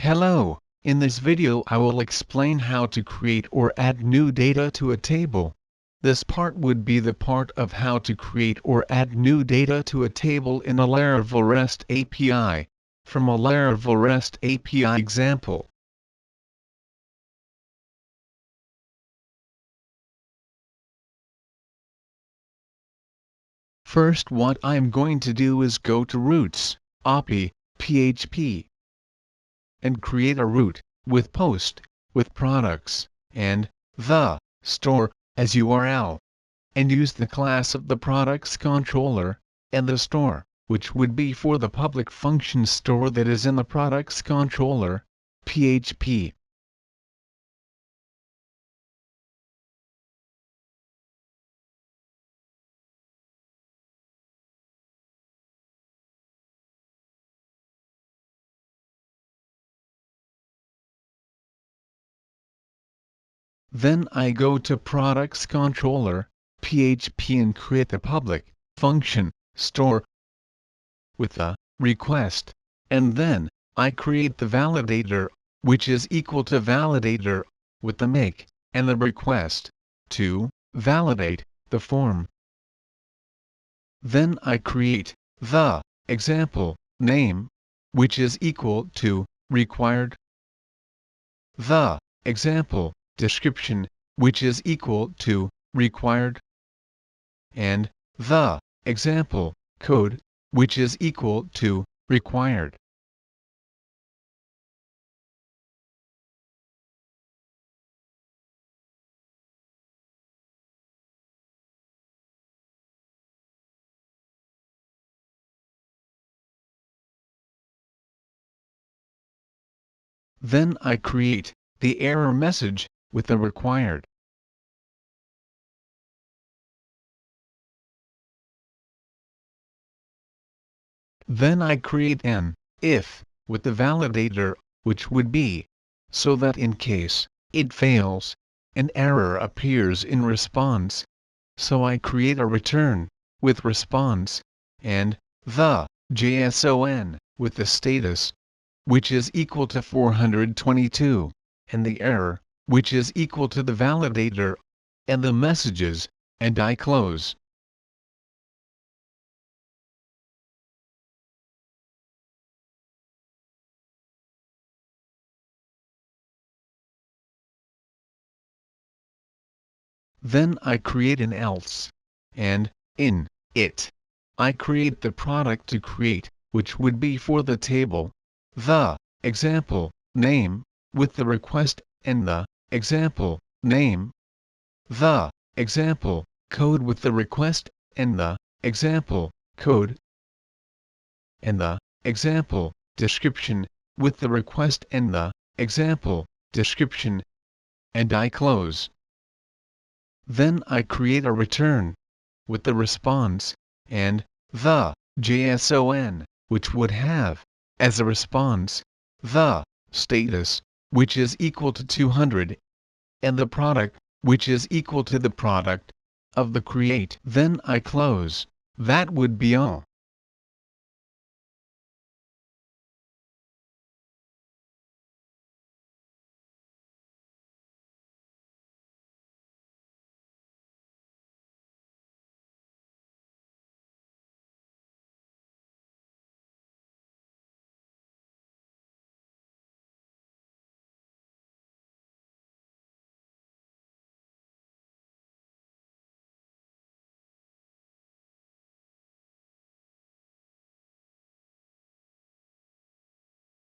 Hello, in this video I will explain how to create or add new data to a table. This part would be the part of how to create or add new data to a table in a Laravel REST API, from a Laravel REST API example. First, what I'm going to do is go to RestAPI, PHP, and create a route, with post, with products, and the store, as URL. And use the class of the products controller, and the store, which would be for the public function store that is in the products controller, PHP. Then I go to products controller, PHP, and create the public function store with the request, and then I create the validator, which is equal to validator, with the make, and the request, to validate the form. Then I create the example name, which is equal to required, the example description, which is equal to required, and the example code, which is equal to required. Then I create the error message with the required. Then I create an if with the validator, which would be, so that in case it fails, an error appears in response. So I create a return with response, and the JSON with the status, which is equal to 422, and the error, which is equal to the validator, and the messages, and I close. Then I create an else, and in it, I create the product to create, which would be for the table, the example name, with the request, and the example name, the example code with the request, and the example code, and the example description with the request and the example description, and I close. Then I create a return with the response, and the JSON, which would have, as a response, the status, which is equal to 200, and the product, which is equal to the product of the create. Then I close. That would be all.